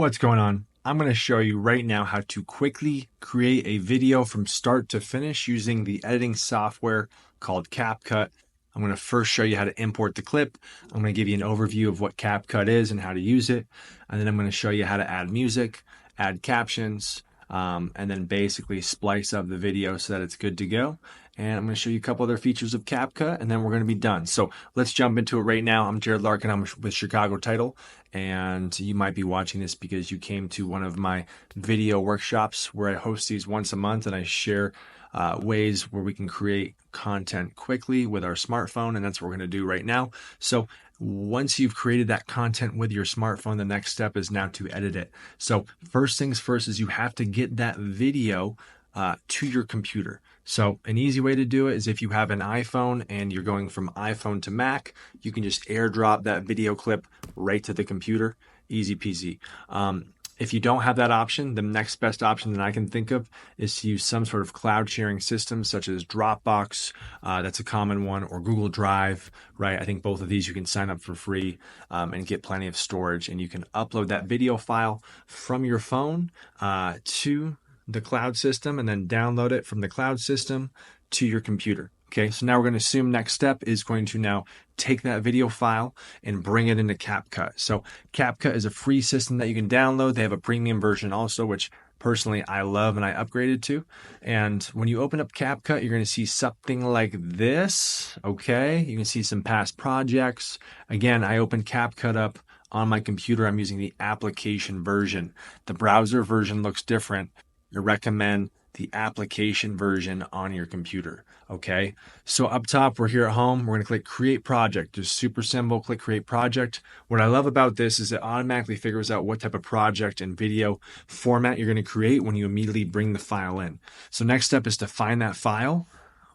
What's going on? I'm going to show you right now how to quickly create a video from start to finish using the editing software called CapCut. I'm going to first show you how to import the clip. I'm going to give you an overview of what CapCut is and how to use it. And then I'm going to show you how to add music, add captions, and then basically splice up the video so that it's good to go. And I'm going to show you a couple other features of CapCut, and then we're going to be done. So let's jump into it right now. I'm Jared Larkin. I'm with Chicago Title, and you might be watching this because you came to one of my video workshops where I host these once a month, and I share ways where we can create content quickly with our smartphone, and that's what we're going to do right now. So once you've created that content with your smartphone, the next step is now to edit it. So first things first is you have to get that video to your computer. So an easy way to do it is if you have an iPhone and you're going from iPhone to Mac, you can just airdrop that video clip right to the computer. Easy peasy. If you don't have that option, the next best option that I can think of is to use some sort of cloud sharing system such as Dropbox, that's a common one, or Google Drive, right? I think both of these you can sign up for free and get plenty of storage, and you can upload that video file from your phone to the cloud system and then download it from the cloud system to your computer. Okay, so now we're going to assume next step is going to now take that video file and bring it into CapCut. So CapCut is a free system that you can download. They have a premium version also, which personally I love and I upgraded to. And when you open up CapCut, you're going to see something like this. Okay, you can see some past projects. Again, I opened CapCut up on my computer. I'm using the application version. The browser version looks different. I recommend the application version on your computer. Okay, so up top, we're here at home. We're going to click Create Project. Just super simple. Click Create Project. What I love about this is it automatically figures out what type of project and video format you're going to create when you immediately bring the file in. So next step is to find that file,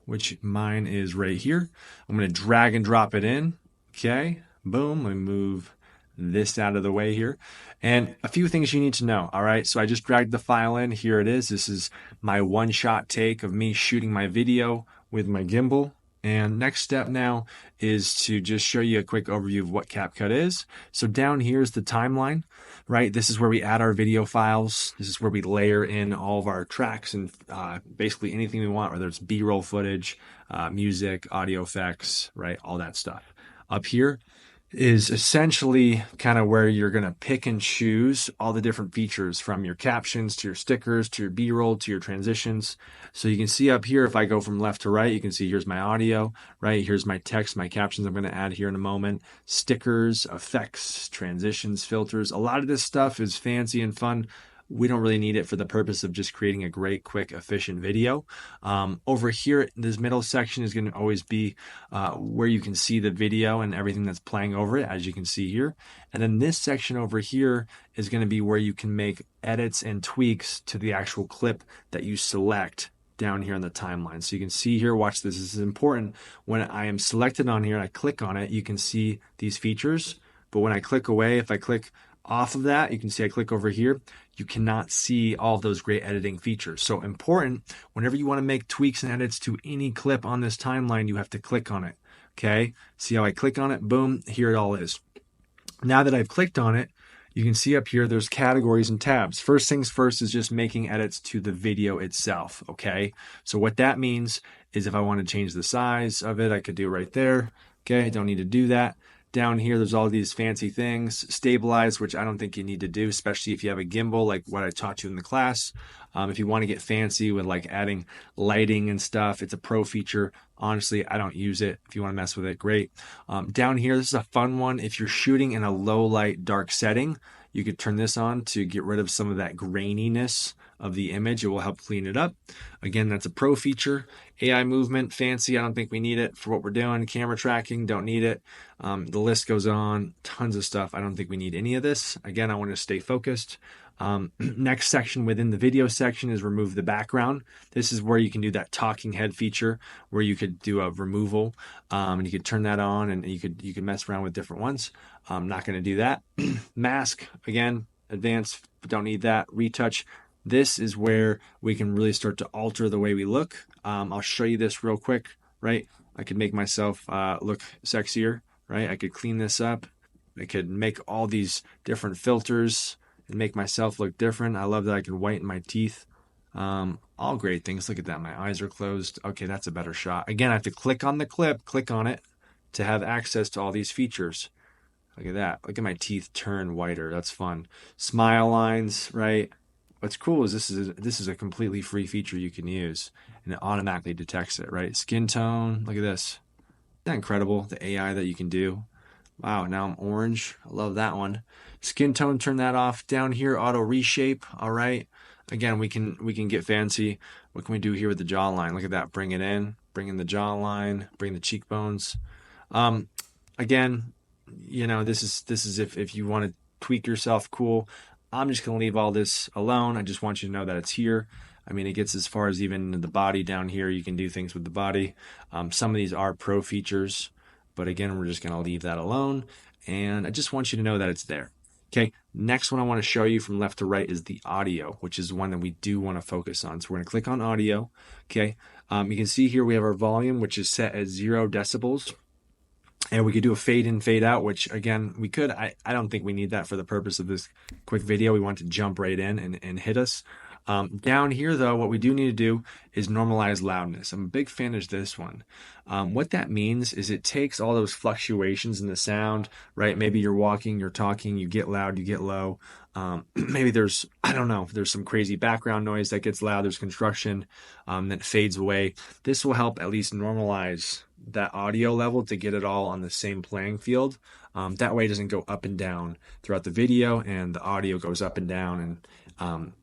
which mine is right here. I'm going to drag and drop it in. Okay, boom. Let me move this out of the way here. And a few things you need to know. All right, so I just dragged the file in. Here it is. This is my one-shot take of me shooting my video with my gimbal. And next step now is to just show you a quick overview of what CapCut is. So down here is the timeline, right? This is where we add our video files. This is where we layer in all of our tracks and basically anything we want, whether it's B-roll footage, music, audio effects, right? All that stuff. Up here is essentially kind of where you're going to pick and choose all the different features, from your captions to your stickers to your B-roll to your transitions. So you can see up here, if I go from left to right, you can see here's my audio, right? Here's my text, my captions I'm going to add here in a moment, stickers, effects, transitions, filters. A lot of this stuff is fancy and fun. We don't really need it for the purpose of just creating a great, quick, efficient video. Over here, this middle section is going to always be where you can see the video and everything that's playing over it, as you can see here. And then this section over here is going to be where you can make edits and tweaks to the actual clip that you select down here on the timeline. So you can see here, watch this. This is important. When I am selected on here and I click on it, you can see these features. But when I click away, if I click off of that, you can see I click over here, you cannot see all of those great editing features. So important, whenever you want to make tweaks and edits to any clip on this timeline, you have to click on it. Okay, see how I click on it? Boom, here it all is. Now that I've clicked on it, you can see up here there's categories and tabs. First things first is just making edits to the video itself. Okay, so what that means is if I want to change the size of it, I could do it right there. Okay, I don't need to do that. Down here, there's all these fancy things. Stabilize, which I don't think you need to do, especially if you have a gimbal like what I taught you in the class. If you want to get fancy with like adding lighting and stuff, it's a pro feature. Honestly, I don't use it. If you want to mess with it, great. Down here, this is a fun one. If you're shooting in a low light, dark setting, you could turn this on to get rid of some of that graininess of the image. It will help clean it up. Again, that's a pro feature. AI movement, fancy. I don't think we need it for what we're doing. Camera tracking, don't need it. The list goes on. Tons of stuff. I don't think we need any of this. Again, I want to stay focused. Next section within the video section is remove the background. This is where you can do that talking head feature where you could do a removal, and you could turn that on and you could mess around with different ones. I'm not going to do that. Mask, again, advanced, don't need that. Retouch. This is where we can really start to alter the way we look. I'll show you this real quick, right? I could make myself look sexier, right? I could clean this up. I could make all these different filters and make myself look different. I love that I can whiten my teeth. All great things. Look at that. My eyes are closed. Okay, that's a better shot. Again, I have to click on the clip, click on it to have access to all these features. Look at that. Look at my teeth turn whiter. That's fun. Smile lines, right? What's cool is this is a completely free feature you can use, and it automatically detects it, right? Skin tone. Look at this. Isn't that incredible? The AI that you can do. Wow, now I'm orange. I love that one. Skin tone, turn that off. Down here, auto reshape. All right. Again, we can get fancy. What can we do here with the jawline? Look at that. Bring it in. Bring in the jawline. Bring the cheekbones. Again, this is if you want to tweak yourself, cool. I'm just gonna leave all this alone. I just want you to know that it's here. I mean, it gets as far as even the body down here. You can do things with the body. Some of these are pro features, but again, we're just gonna leave that alone. And I just want you to know that it's there. Okay, next one I want to show you from left to right is the audio, which is one that we do want to focus on. So we're going to click on audio. Okay, you can see here we have our volume, which is set at 0 decibels. And we could do a fade in, fade out, which again, we could. I don't think we need that for the purpose of this quick video. We want to jump right in and hit us. Down here, though, what we do need to do is normalize loudness. I'm a big fan of this one. What that means is it takes all those fluctuations in the sound, right? Maybe you're walking, you're talking, you get loud, you get low. Maybe there's some crazy background noise that gets loud. There's construction that fades away. This will help at least normalize that audio level to get it all on the same playing field. That way it doesn't go up and down throughout the video and the audio goes up and down and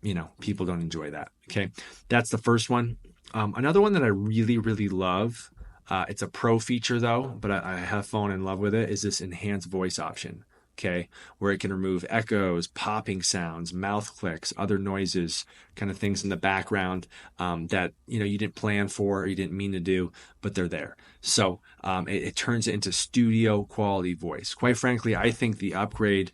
people don't enjoy that. Okay, that's the first one. Another one that I really, really love, it's a pro feature though, but I have fallen in love with it, is this enhanced voice option. Okay, where it can remove echoes, popping sounds, mouth clicks, other noises, kind of things in the background that you didn't plan for or you didn't mean to do, but they're there. So it turns it into studio quality voice. Quite frankly, I think the upgrade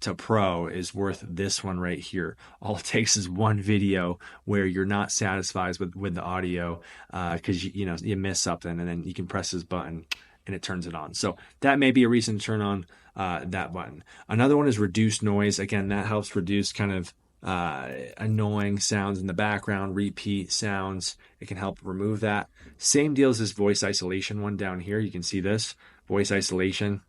to Pro is worth this one right here. All it takes is one video where you're not satisfied with the audio because you miss something, and then you can press this button and it turns it on. So that may be a reason to turn on that button. Another one is reduce noise. Again, that helps reduce kind of annoying sounds in the background, repeat sounds. It can help remove that. Same deal as this voice isolation one down here. You can see this voice isolation.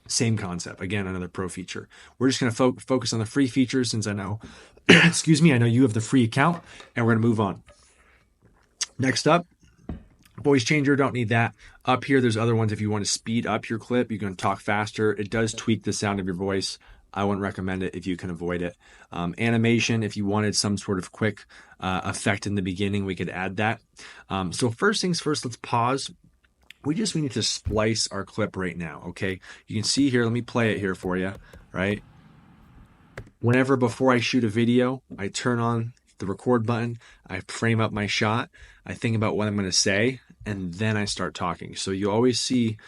Same concept. Again, another pro feature. We're just going to focus on the free features since I know, excuse me, I know you have the free account, and we're going to move on. Next up, voice changer, don't need that. Up here, there's other ones. If you want to speed up your clip, you can talk faster. It does tweak the sound of your voice. I wouldn't recommend it if you can avoid it. Animation, if you wanted some sort of quick effect in the beginning, we could add that. So first things first, let's pause. We need to splice our clip right now, okay? You can see here, let me play it here for you, right? Whenever before I shoot a video, I turn on the record button, I frame up my shot, I think about what I'm going to say, and then I start talking. So you always see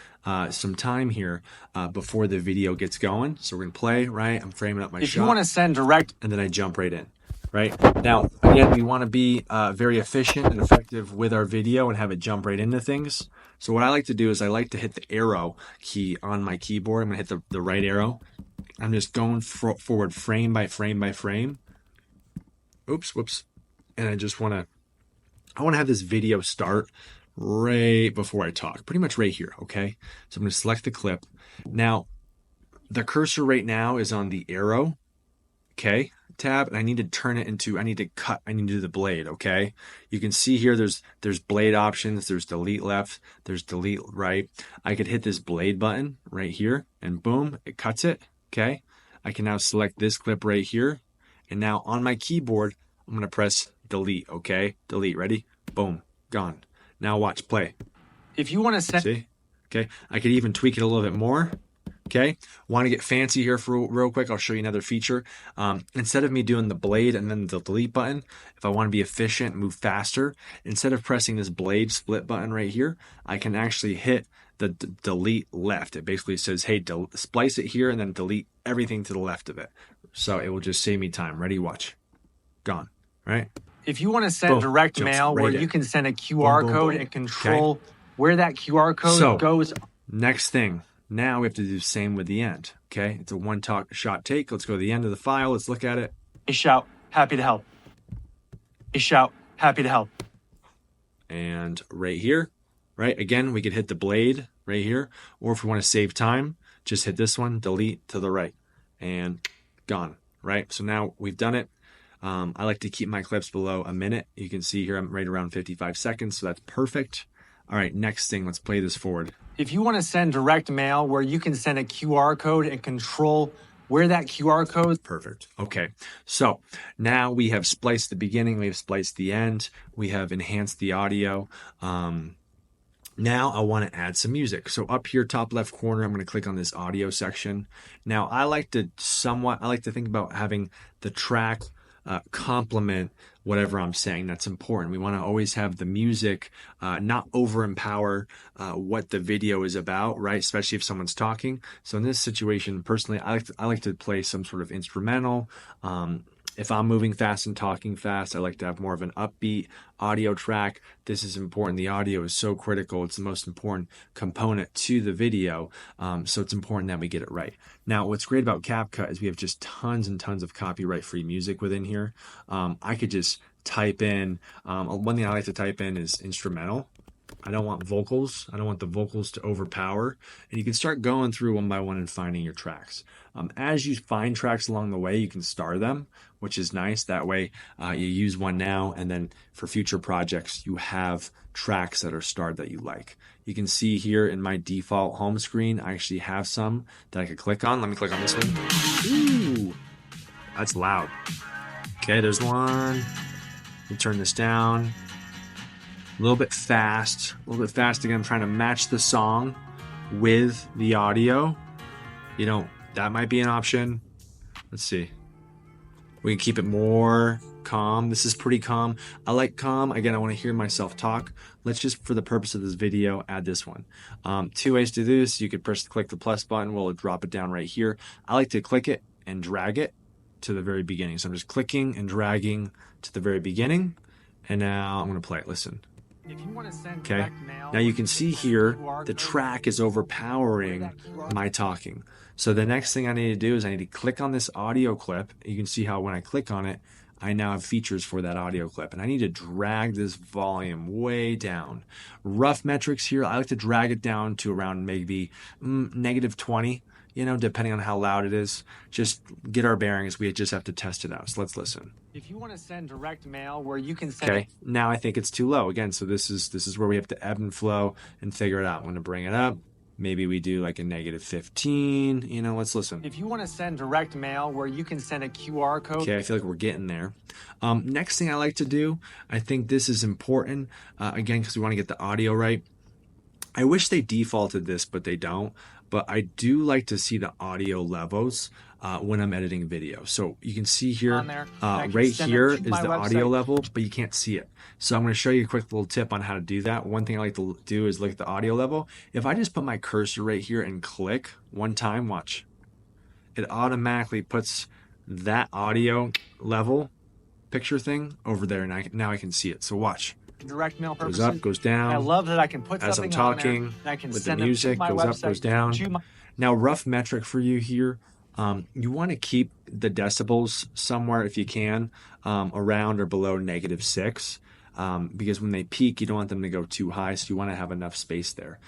some time here before the video gets going. So we're going to play, right? I'm framing up my shot. If you want to send direct, and then I jump right in, right? Now, again, we want to be very efficient and effective with our video and have it jump right into things. So what I like to do is I like to hit the arrow key on my keyboard. I'm going to hit the right arrow. I'm just going forward frame by frame by frame. Oops, whoops. And I want to have this video start right before I talk, pretty much right here, okay? So I'm going to select the clip. Now, the cursor right now is on the arrow, okay, tab, and I need to turn it into, I need to do the blade, okay? You can see here there's blade options, there's delete left, there's delete right. I could hit this blade button right here, and boom, it cuts it, okay? I can now select this clip right here, and now on my keyboard, I'm going to press delete, okay? Delete, ready? Boom, gone. Now watch, play. If you want to set... See? Okay, I could even tweak it a little bit more. Okay, want to get fancy here for real quick, I'll show you another feature. Instead of me doing the blade and then the delete button, if I want to be efficient, move faster, instead of pressing this blade split button right here, I can actually hit the delete left. It basically says, hey, splice it here and then delete everything to the left of it. So it will just save me time. Ready? Watch. Gone. Right? If you want to send direct mail where you can send a QR code and control where that QR code goes. Next thing, Now we have to do the same with the end. Okay, it's a one-shot take. Let's go to the end of the file. Let's look at it. A shout, happy to help. A shout, happy to help. And right here, right? Again, we could hit the blade right here, or if we want to save time, just hit this one, delete to the right, and gone, right? So now we've done it. I like to keep my clips below a minute. You can see here I'm right around 55 seconds, so that's perfect. All right, next thing, let's play this forward. If you want to send direct mail where you can send a QR code and control where that QR code. Perfect. Okay. So now we have spliced the beginning, we have spliced the end, we have enhanced the audio. Now I want to add some music. So up here, top left corner, I'm going to click on this audio section. Now I like to think about having the track complement whatever I'm saying. That's important. We want to always have the music not over-empower what the video is about, right? Especially if someone's talking. So in this situation, personally, I like to play some sort of instrumental. If I'm moving fast and talking fast, I like to have more of an upbeat audio track. This is important. The audio is so critical. It's the most important component to the video. So it's important that we get it right. Now, what's great about CapCut is we have just tons and tons of copyright-free music within here. I could just type in, one thing I like to type in is instrumental. I don't want vocals. I don't want the vocals to overpower. And you can start going through one by one and finding your tracks. As you find tracks along the way, you can star them, which is nice. That way you use one now, and then for future projects, you have tracks that are starred that you like. You can see here in my default home screen, I actually have some that I could click on. Let me click on this one. Ooh, that's loud. Okay, there's one. Let me turn this down. A little bit fast again. I'm trying to match the song with the audio. You know, that might be an option. Let's see. We can keep it more calm. This is pretty calm. I like calm. Again, I want to hear myself talk. Let's just, for the purpose of this video, add this one. Two ways to do this. You could click the plus button. We'll drop it down right here. I like to click it and drag it to the very beginning. So I'm just clicking and dragging to the very beginning. And now I'm going to play it. Listen. If you want to send Okay, now you can see here the track is overpowering my talking. So the next thing I need to do is I need to click on this audio clip. You can see how when I click on it, I now have features for that audio clip. And I need to drag this volume way down. Rough metrics here, I like to drag it down to around maybe -20, you know, depending on how loud it is. Just get our bearings. We just have to test it out. So let's listen. If you want to send direct mail where you can send. Okay, now I think it's too low. Again, so this is where we have to ebb and flow and figure it out. I'm going to bring it up. Maybe we do like a -15. You know, let's listen. If you want to send direct mail where you can send a QR code. Okay, I feel like we're getting there. Next thing I like to do, I think this is important, again, because we want to get the audio right. I wish they defaulted this, but they don't. But I do like to see the audio levels when I'm editing video. So you can see here, right here is the audio level, but you can't see it. So I'm going to show you a quick little tip on how to do that. One thing I like to do is look at the audio level. If I just put my cursor right here and click one time, watch. It automatically puts that audio level picture thing over there, and now I can see it. So watch. Direct mail purposes. Goes up, goes down. I love that I can put as I'm something talking on there, I can with the send music, them to goes my up, goes down. website, Now, rough metric for you here. You want to keep the decibels somewhere, if you can, around or below -6. Because when they peak, you don't want them to go too high, so you want to have enough space there.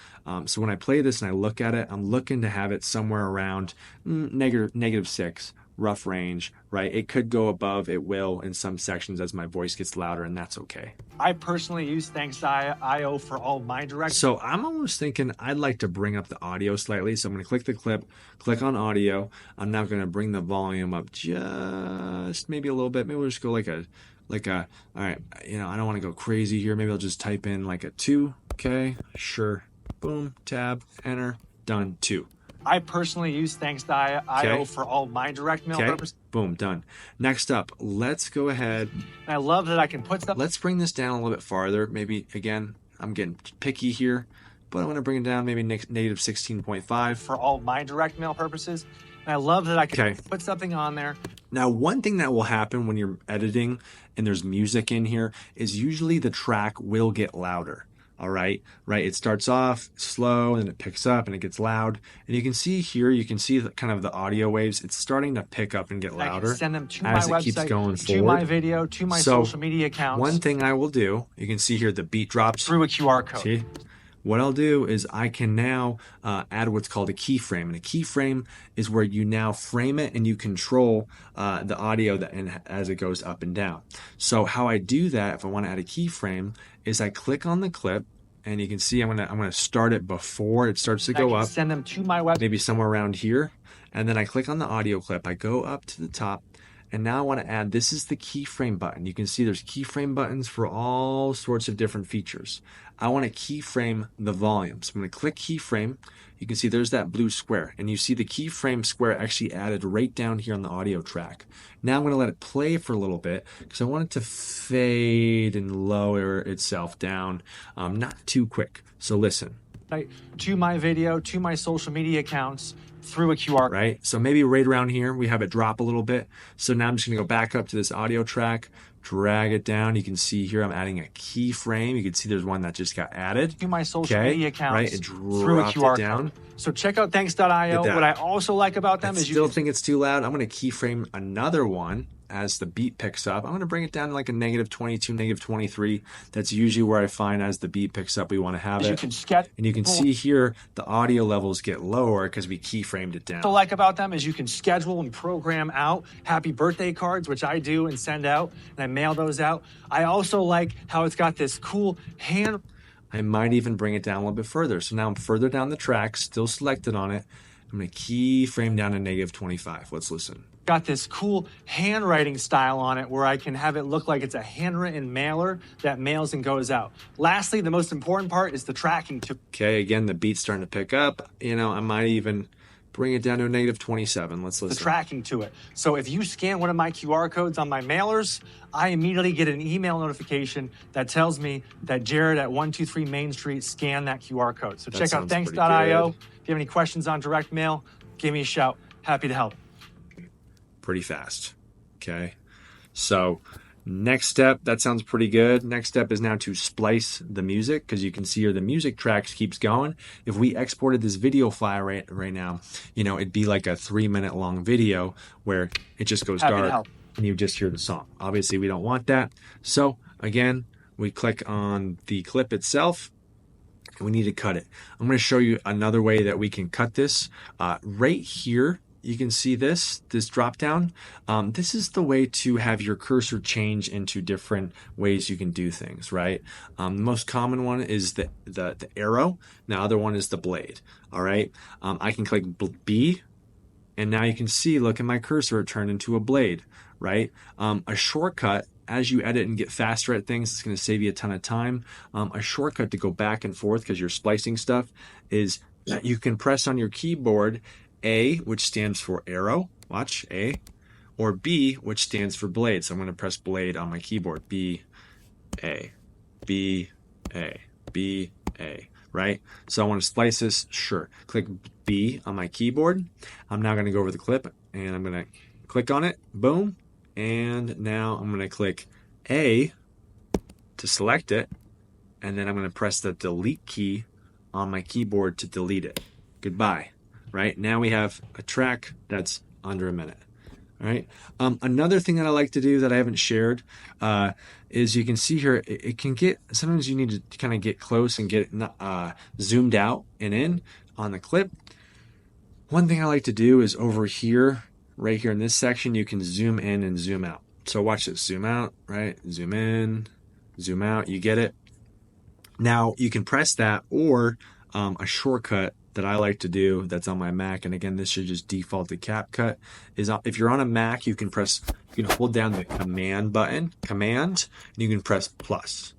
So when I play this and I look at it, I'm looking to have it somewhere around -6, rough range, right? It could go above, it will in some sections as my voice gets louder, and that's okay. I personally use Thanks.io for all my direct. So I'm almost thinking I'd like to bring up the audio slightly. So I'm going to click the clip, click on audio. I'm now going to bring the volume up just maybe a little bit. Maybe we'll just go like a, all right, you know, I don't want to go crazy here. Maybe I'll just type in like a 2. Okay, sure. Boom, tab, enter, done, 2. I personally use Thanks.io for all my direct mail purposes. Boom, done. Next up, let's go ahead. And I love that I can put stuff. Let's bring this down a little bit farther. Maybe, again, I'm getting picky here, but I'm going to bring it down maybe -16.5. For all my direct mail purposes. And I love that I can put something on there. Now, one thing that will happen when you're editing and there's music in here is usually the track will get louder. All right, right. It starts off slow and it picks up and it gets loud. And you can see here, you can see kind of the audio waves. It's starting to pick up and get I can louder send them to my as it keeps website, going to my forward. video, to my So social media one accounts thing I will do, you can see here the beat drops. through a QR code. See? What I'll do is I can now add what's called a keyframe. And a keyframe is where you now frame it and you control the audio as it goes up and down. So how I do that, if I want to add a keyframe, is I click on the clip, and you can see I'm gonna start it before it starts to go up, Send them to my website. maybe somewhere around here. And then I click on the audio clip. I go up to the top, and now I want to add, this is the keyframe button. You can see there's keyframe buttons for all sorts of different features. I want to keyframe the volume. So I'm going to click keyframe. You can see there's that blue square, and you see the keyframe square actually added right down here on the audio track. Now I'm going to let it play for a little bit because I want it to fade and lower itself down, not too quick. So listen. To my video, to my social media accounts through a QR. Right? So maybe right around here, we have it drop a little bit. So now I'm just gonna go back up to this audio track, drag it down. You can see here I'm adding a keyframe. You can see there's one that just got added. To my social media accounts right? It through a dropped QR it down. code. So check out thanks.io. What I also like about them is you still think it's too loud. I'm gonna keyframe another one as the beat picks up. I'm going to bring it down to like a -22, -23. That's usually where I find as the beat picks up, we want to have it. And you can see here the audio levels get lower because we keyframed it down. What I like about them is you can schedule and program out happy birthday cards, which I do and send out, and I mail those out. I also like how it's got this cool hand. I might even bring it down a little bit further. So now I'm further down the track, still selected on it. I'm going to keyframe down to -25. Let's listen. Got this cool handwriting style on it where I can have it look like it's a handwritten mailer that mails and goes out. Lastly, the most important part is the tracking. Okay, again, the beat's starting to pick up. You know, I might even bring it down to a -27. Let's listen. The tracking to it. So if you scan one of my QR codes on my mailers, I immediately get an email notification that tells me that Jared at 123 Main Street scanned that QR code. So check out thanks.io. If you have any questions on direct mail, give me a shout. Happy to help. Pretty fast. Okay. So next step, that sounds pretty good. Next step is now to splice the music, because you can see here the music tracks keeps going. If we exported this video file right now, you know, it'd be like a 3-minute long video where it just goes dark and you just hear the song. Obviously we don't want that. So again, we click on the clip itself and we need to cut it. I'm going to show you another way that we can cut this. Right here, you can see this drop down. This is the way to have your cursor change into different ways you can do things, right? The most common one is the arrow. The other one is the blade, all right? I can click B, and now you can see, look at my cursor, it turned into a blade, right? A shortcut, as you edit and get faster at things, it's going to save you a ton of time. A shortcut to go back and forth because you're splicing stuff is that you can press on your keyboard A, which stands for arrow, watch, A, or B, which stands for blade. So I'm going to press blade on my keyboard, B, A, B, A, B, A, right? So I want to splice this, sure. Click B on my keyboard. I'm now going to go over the clip and I'm going to click on it, boom. And now I'm going to click A to select it. And then I'm going to press the delete key on my keyboard to delete it. Goodbye. Right? Now we have a track that's under a minute. All right. Another thing that I like to do that I haven't shared is you can see here, it can get, sometimes you need to kind of get close and get zoomed out and in on the clip. One thing I like to do is over here, right here in this section, you can zoom in and zoom out. So watch this, zoom out, right? Zoom in, zoom out, you get it? Now you can press that, or a shortcut that I like to do that's on my Mac, and again, this should just default to CapCut, is if you're on a Mac, you can hold down the command button, and you can press plus.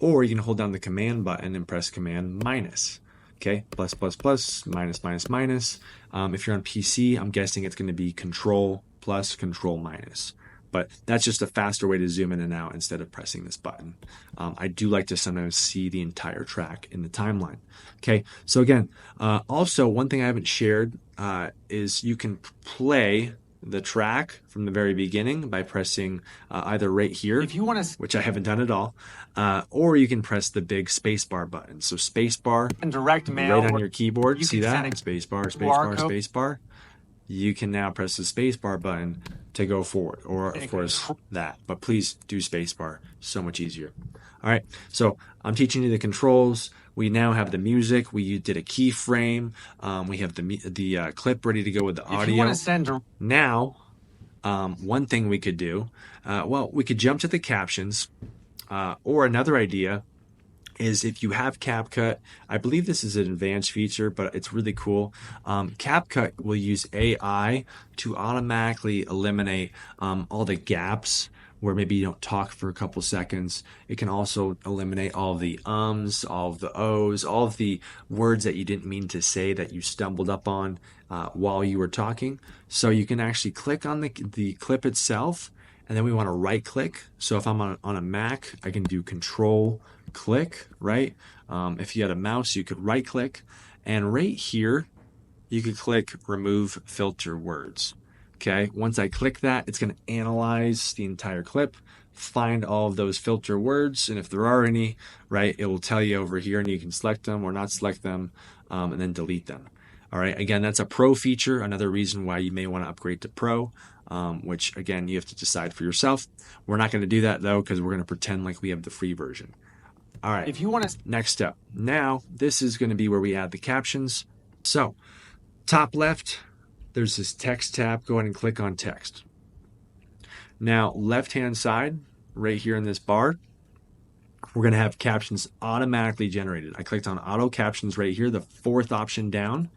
Or you can hold down the command button and press command minus. Okay, plus, plus, plus, minus, minus, minus. If you're on PC, I'm guessing it's going to be control plus, control minus. But that's just a faster way to zoom in and out instead of pressing this button. I do like to sometimes see the entire track in the timeline. Okay, so again, also one thing I haven't shared is you can play the track from the very beginning by pressing either right here, If you want to which I haven't done at all, or you can press the big spacebar button. So spacebar send direct mail, right on your keyboard. you See can that? send a Spacebar, QR spacebar, code. spacebar. You can now press the spacebar button to go forward, or of course that. But please do spacebar. So much easier. All right. So I'm teaching you the controls. We now have the music. We did a keyframe. We have the clip ready to go with the audio. If you want to send now, one thing we could do, well, we could jump to the captions, or another idea is if you have CapCut, I believe this is an advanced feature, but it's really cool. CapCut will use AI to automatically eliminate all the gaps where maybe you don't talk for a couple seconds. It can also eliminate all of the ums, all of the ohs, all of the words that you didn't mean to say that you stumbled up on while you were talking. So you can actually click on the clip itself, and then we want to right click. So if I'm on a Mac, I can do Control click, right? If you had a mouse, you could right click, and right here, you could click remove filter words. Okay, once I click that, it's going to analyze the entire clip, find all of those filter words, and if there are any, right, it will tell you over here, and you can select them or not select them, and then delete them. All right, again, that's a pro feature, another reason why you may want to upgrade to pro, which again, you have to decide for yourself. We're not going to do that though, because we're going to pretend like we have the free version. All right, if you want to next step. Now, this is going to be where we add the captions. So, top left, there's this text tab. Go ahead and click on text. Now, left-hand side, right here in this bar, we're going to have captions automatically generated. I clicked on auto captions right here, the fourth option down.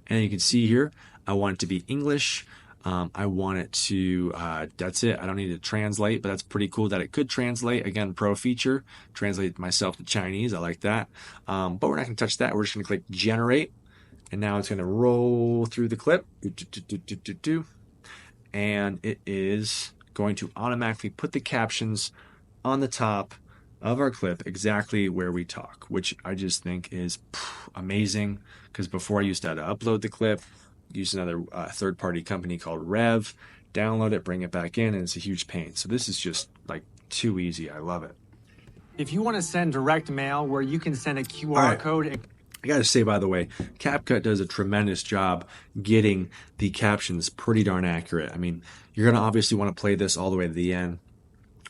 And you can see here, I want it to be English. I want it to, that's it. I don't need to translate, but that's pretty cool that it could translate. Again, pro feature, translate myself to Chinese. I like that. But we're not going to touch that. We're just going to click generate. And now it's going to roll through the clip. And it is going to automatically put the captions on the top of our clip exactly where we talk, which I just think is amazing, because before I used to have to upload the clip, use another third-party company called Rev, download it, bring it back in, and it's a huge pain. So this is just like too easy. I love it. If you want to send direct mail where you can send a QR code. I got to say, by the way, CapCut does a tremendous job getting the captions pretty darn accurate. I mean, you're going to obviously want to play this all the way to the end.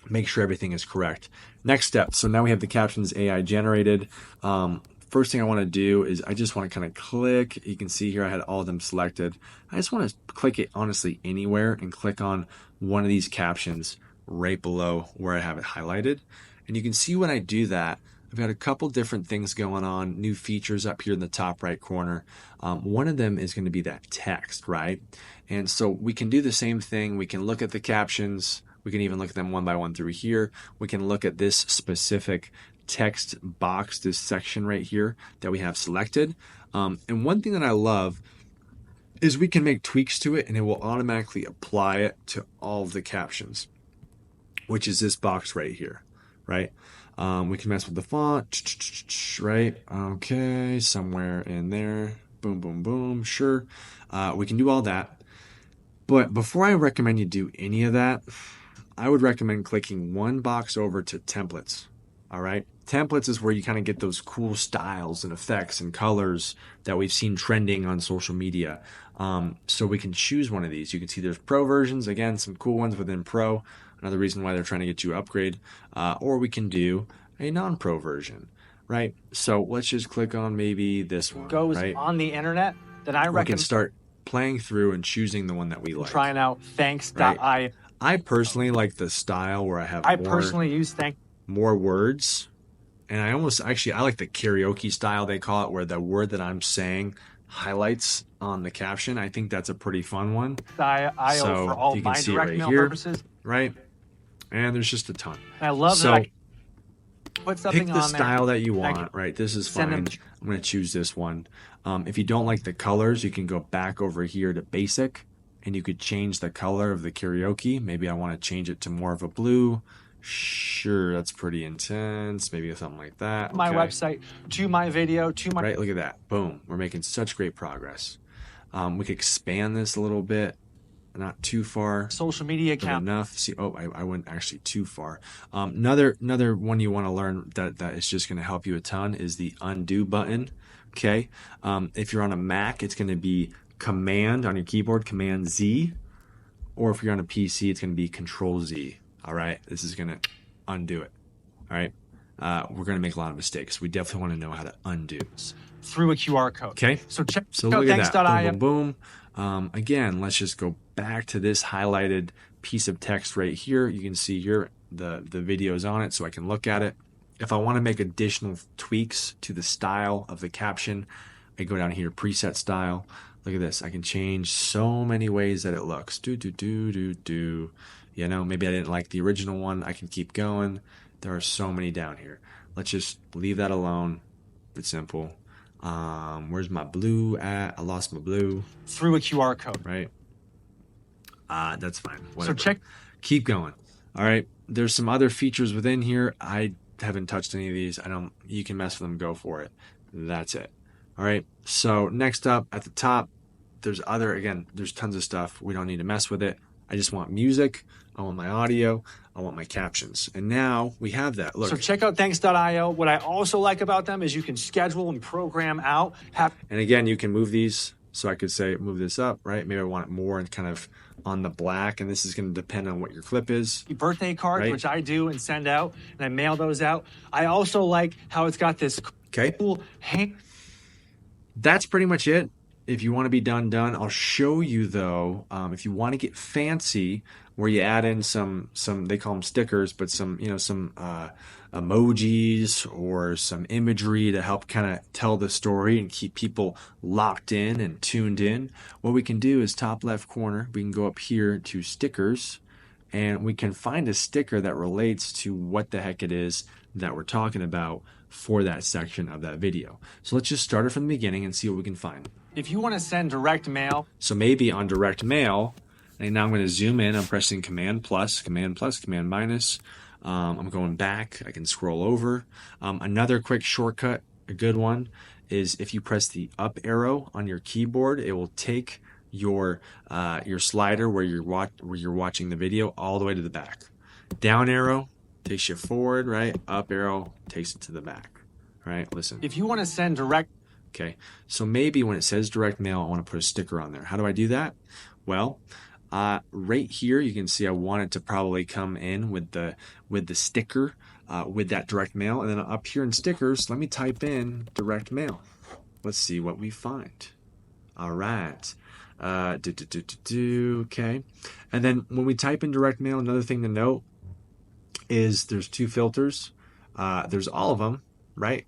Make sure everything is correct. Next step. So now we have the captions AI generated. First thing I want to do is I just want to kind of click. You can see here I had all of them selected. I just want to click it honestly anywhere and click on one of these captions right below where I have it highlighted. And you can see when I do that, I've got a couple different things going on, new features up here in the top right corner. One of them is going to be that text, right? And so we can do the same thing. We can look at the captions. We can even look at them one by one through here. We can look at this specific text box, this section right here that we have selected. And one thing that I love is we can make tweaks to it and it will automatically apply it to all of the captions, which is this box right here, right? We can mess with the font, right? Okay, somewhere in there. Boom, boom, boom. Sure. We can do all that. But before I recommend you do any of that, I would recommend clicking one box over to templates. All right. Templates is where you kind of get those cool styles and effects and colors that we've seen trending on social media. So we can choose one of these. You can see there's pro versions, again, some cool ones within pro. Another reason why they're trying to get you to upgrade. Or we can do a non-pro version, right? So let's just click on maybe this one. Goes right? on the internet, then I We can start playing through and choosing the one that we like. Trying out thanks.io. Right? I personally like the style where I have personally use more words. And I like the karaoke style, they call it, where the word that I'm saying highlights on the caption. I think that's a pretty fun one. So for all you can my see direct it right mail here, purposes. right? And there's just a ton. And I love so that I put something pick the on style there. that you want, right? This is fine. I'm going to choose this one. If you don't like the colors, you can go back over here to basic, and you could change the color of the karaoke. Maybe I want to change it to more of a blue. Sure, that's pretty intense. Maybe something like that. My website, to my video, to my... Right, look at that. Boom. We're making such great progress. We could expand this a little bit. not too far. Social media But account. enough. See, oh, I went actually too far. Another one you want to learn that is just going to help you a ton is the undo button. Okay. If you're on a Mac, it's going to be Command on your keyboard, Command Z, or if you're on a PC, it's going to be Control Z. All right. This is going to undo it. All right. We're going to make a lot of mistakes. We definitely want to know how to undo through a QR code. Okay. So check So out look at that. thanks.io. Boom, boom, boom. Again, let's just go back to this highlighted piece of text right here. You can see here the videos on it, so I can look at it. If I want to make additional tweaks to the style of the caption, I go down here, preset style. Look at this. I can change so many ways that it looks. You know, maybe I didn't like the original one. I can keep going. There are so many down here. Let's just leave that alone. It's simple. Where's my blue at? I lost my blue. Through a QR code. Right. That's fine. So Whatever. check. Keep going. All right. There's some other features within here. I haven't touched any of these. You can mess with them. Go for it. That's it. All right. So next up at the top, there's tons of stuff. We don't need to mess with it. I just want music. I want my audio. I want my captions. And now we have that. Look. So check out thanks.io. What I also like about them is you can schedule and program out. And again, you can move these. So I could say, move this up, right? Maybe I want it more and kind of on the black. And this is going to depend on what your clip is. Birthday cards, right? Which I do and send out. And I mail those out. I also like how it's got this cool hang. That's pretty much it. If you want to be done. I'll show you though, if you want to get fancy, where you add in some they call them stickers, but some emojis or some imagery to help kind of tell the story and keep people locked in and tuned in. What we can do is top left corner, we can go up here to stickers, and we can find a sticker that relates to what the heck it is that we're talking about for that section of that video. So let's just start it from the beginning and see what we can find. If you want to send direct mail. So maybe on direct mail, and now I'm going to zoom in. I'm pressing Command plus, Command minus. I'm going back. I can scroll over. Another quick shortcut, a good one, is if you press the up arrow on your keyboard, it will take your slider where you're watching the video all the way to the back. Down arrow takes you forward, right? Up arrow takes it to the back. All right, listen. If you want to send direct. Okay, so maybe when it says direct mail, I want to put a sticker on there. How do I do that? Well, right here, you can see I want it to probably come in with the sticker with that direct mail. And then up here in stickers, let me type in direct mail. Let's see what we find. All right. Okay. And then when we type in direct mail, another thing to note is there's two filters. There's all of them, right?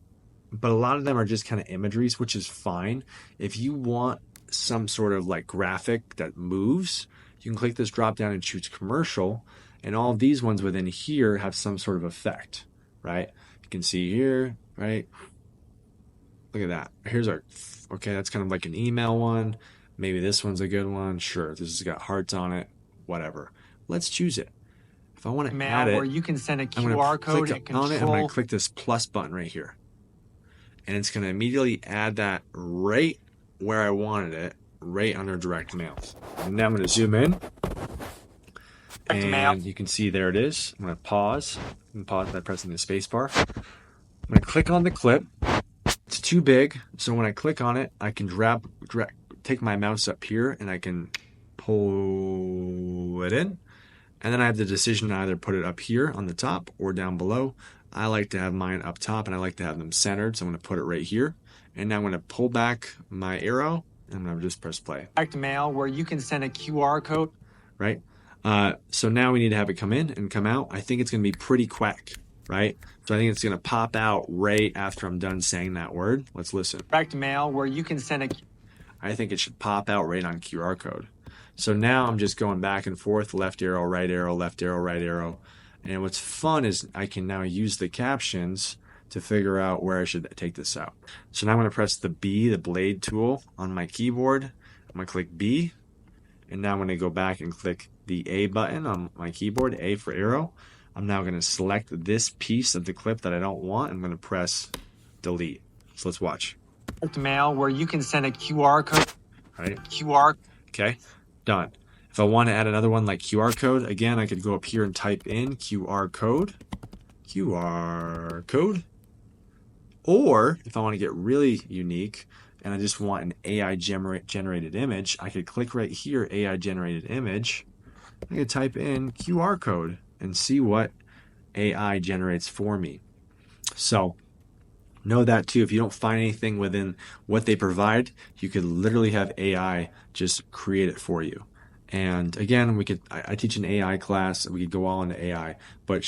But a lot of them are just kind of imageries, which is fine. If you want some sort of like graphic that moves, you can click this drop down and choose commercial. And all of these ones within here have some sort of effect, right? You can see here, right? Look at that. Here's okay, that's kind of like an email one. Maybe this one's a good one. Sure, this has got hearts on it, whatever. Let's choose it. If I want to add it, where you can send a QR code and control. On it, I'm going to click this plus button right here. And it's going to immediately add that right where I wanted it, right under direct mail. And now I'm going to zoom in. And you can see there it is. I'm going to pause. And pause by pressing the space bar. I'm going to click on the clip. It's too big, so when I click on it, I can take my mouse up here and I can pull it in. And then I have the decision to either put it up here on the top or down below. I like to have mine up top and I like to have them centered, so I'm going to put it right here. And now I'm going to pull back my arrow and I'm going to just press play. Direct mail, where you can send a QR code. Right? So now we need to have it come in and come out. I think it's going to be pretty quick, right? So I think it's going to pop out right after I'm done saying that word. Let's listen. Direct mail, where you can send a. I think it should pop out right on QR code. So now I'm just going back and forth, left arrow, right arrow, left arrow, right arrow. And what's fun is I can now use the captions to figure out where I should take this out. So now I'm going to press the B, the blade tool on my keyboard. I'm going to click B. And now I'm going to go back and click the A button on my keyboard, A for arrow. I'm now going to select this piece of the clip that I don't want. I'm going to press delete. So let's watch. Direct mail, where you can send a QR code. Right. QR. Okay. Done. If I want to add another one like QR code, again, I could go up here and type in QR code. Or if I want to get really unique and I just want an AI generated image, I could click right here, AI generated image. I could type in QR code and see what AI generates for me. So know that too. If you don't find anything within what they provide, you could literally have AI just create it for you. And again, I teach an AI class. We could go all into AI, but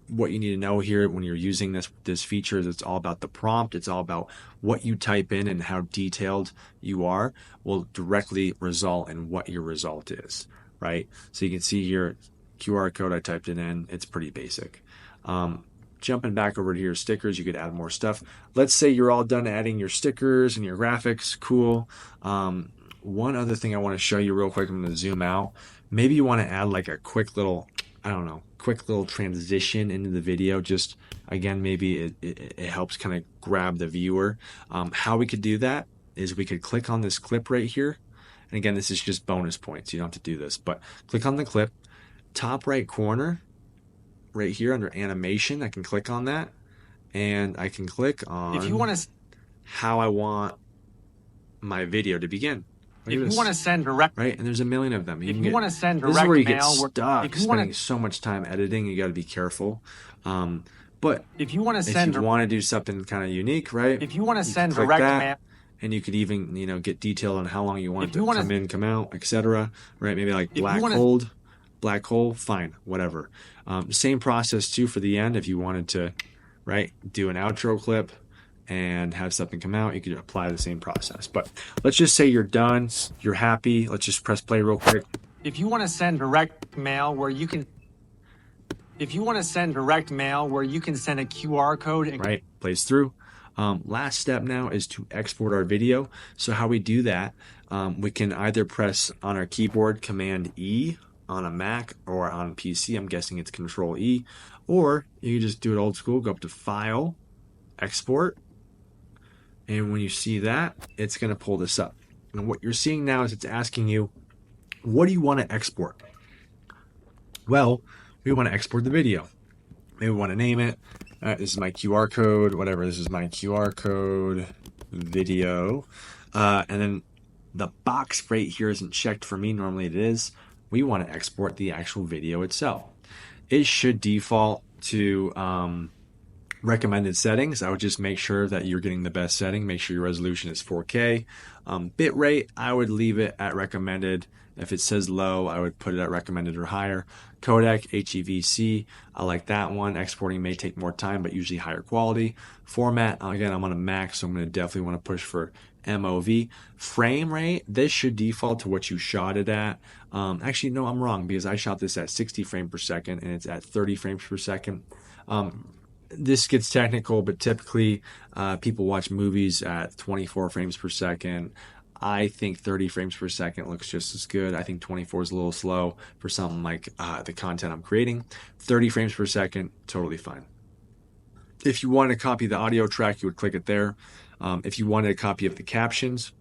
what you need to know here when you're using this feature is it's all about the prompt. It's all about what you type in, and how detailed you are will directly result in what your result is, right? So you can see here, QR code, I typed it in. It's pretty basic. Jumping back over to your stickers, you could add more stuff. Let's say you're all done adding your stickers and your graphics. Cool. One other thing I want to show you real quick, I'm going to zoom out. Maybe you want to add like a quick little, quick little transition into the video. Just again, maybe it helps kind of grab the viewer. How we could do that is we could click on this clip right here. And again, this is just bonus points. You don't have to do this, but click on the clip, top right corner, right here under animation. I can click on that, and I can click on If you want to, how I want my video to begin. if you want to send direct, right, and there's a million of them. if you want to send This is direct where you get mail, stuck if you spending want to, so much time editing. You got to be careful. But if you want to if send, you want to do something kind of unique, right? if you want to you send click direct that, mail, and you could even get detail on how long you want If it you to wanna- come in, come out, etc. Right? Maybe like If you black hole, fine, whatever. Same process too for the end. If you wanted to, right, do an outro clip and have something come out, you could apply the same process. But let's just say you're done, you're happy. Let's just press play real quick. if you want to send direct mail where you can, if you want to send direct mail where you can send a QR code and Right, plays through. Last step now is to export our video. So how we do that, we can either press on our keyboard Command E on a Mac or on PC. I'm guessing it's Control E, or you can just do it old school. Go up to File, Export, and when you see that, it's going to pull this up. And what you're seeing now is it's asking you, what do you want to export? Well, we want to export the video. Maybe we want to name it. This is my QR code, whatever. This is my QR code video. And then the box right here isn't checked for me. Normally it is. We want to export the actual video itself. It should default to recommended settings. I would just make sure that you're getting the best setting. Make sure your resolution is 4K. Bitrate, I would leave it at recommended. If it says low, I would put it at recommended or higher. Codec, HEVC, I like that one. Exporting may take more time, but usually higher quality. Format, again, I'm on a Mac, so I'm going to definitely want to push for MOV. Frame rate, this should default to what you shot it at. Actually, no, I'm wrong, because I shot this at 60 frames per second, and it's at 30 frames per second. This gets technical, but typically people watch movies at 24 frames per second. I think 30 frames per second looks just as good. I think 24 is a little slow for something like the content I'm creating. 30 frames per second, totally fine. If you wanted to copy the audio track, you would click it there. If you wanted a copy of the captions,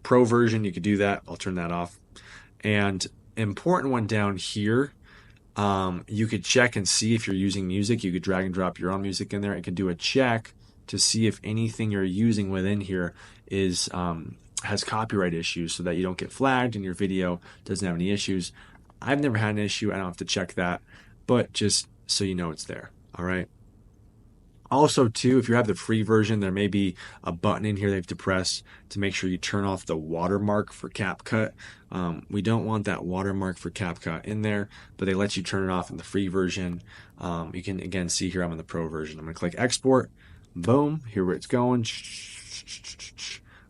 pro version, you could do that. I'll turn that off. And important one down here, you could check and see if you're using music. You could drag and drop your own music in there. It could do a check to see if anything you're using within here is has copyright issues, so that you don't get flagged and your video doesn't have any issues. I've never had an issue. I don't have to check that, but just so you know it's there. All right. Also, too, if you have the free version, there may be a button in here that you have to press to make sure you turn off the watermark for CapCut. We don't want that watermark for CapCut in there, but they let you turn it off in the free version. You can, again, see here I'm in the pro version. I'm going to click export. Boom. Here where it's going.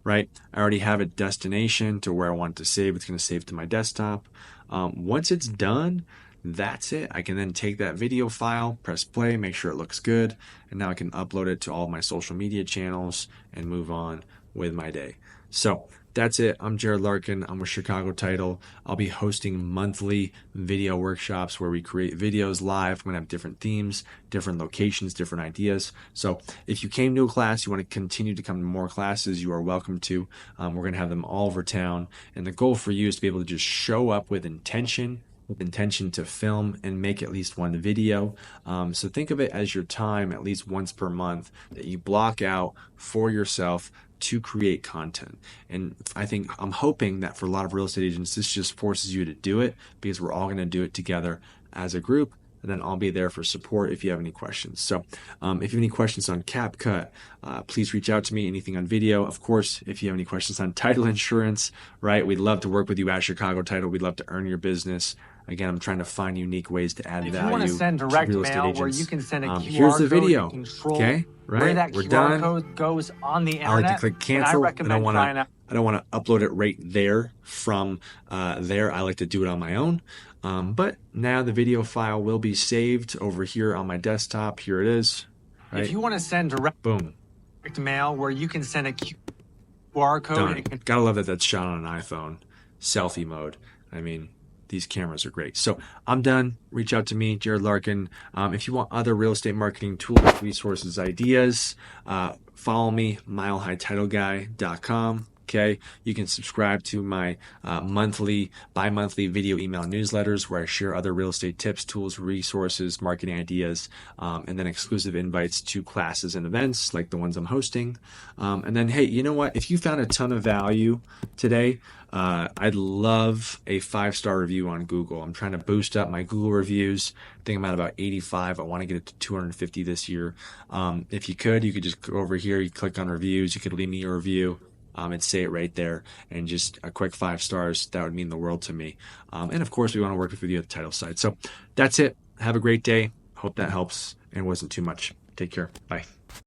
Right. I already have a destination to where I want it to save. It's going to save to my desktop. Once it's done, that's it. I can then take that video file, press play, make sure it looks good, and now I can upload it to all of my social media channels and move on with my day. So that's it. I'm Jared Larkin. I'm with Chicago Title. I'll be hosting monthly video workshops where we create videos live. I'm going to have different themes, different locations, different ideas. So if you came to a class, you want to continue to come to more classes, you are welcome to. We're going to have them all over town. And the goal for you is to be able to just show up with intention to film and make at least one video. So think of it as your time at least once per month that you block out for yourself to create content. And I'm hoping that for a lot of real estate agents, this just forces you to do it because we're all going to do it together as a group. And then I'll be there for support if you have any questions. So if you have any questions on CapCut, please reach out to me. Anything on video. Of course, if you have any questions on title insurance, right? We'd love to work with you at Chicago Title. We'd love to earn your business. Again, I'm trying to find unique ways to add value. If you want to send direct real estate mail agents. where you can send a QR Here's the code video. and control Okay, right? where that We're QR done. code goes on the internet. I like to click cancel. I don't want to upload it right there from there. I like to do it on my own. But now the video file will be saved over here on my desktop. Here it is. Right? If you want to send direct mail where you can send a QR code. Done. Gotta love that that's shot on an iPhone. Selfie mode. I mean, these cameras are great. So I'm done. Reach out to me, Jared Larkin. If you want other real estate marketing tools, resources, ideas, follow me, milehighTitleGuy.com. Okay, you can subscribe to my bi-monthly video email newsletters where I share other real estate tips, tools, resources, marketing ideas, and then exclusive invites to classes and events like the ones I'm hosting. And then, hey, you know what? If you found a ton of value today, I'd love a 5-star review on Google. I'm trying to boost up my Google reviews. I think I'm at about 85. I want to get it to 250 this year. If you could just go over here, you click on reviews, you could leave me a review. And say it right there, and just a quick 5 stars. That would mean the world to me. And of course, we want to work with you at the title side. So that's it. Have a great day. Hope that helps and wasn't too much. Take care. Bye.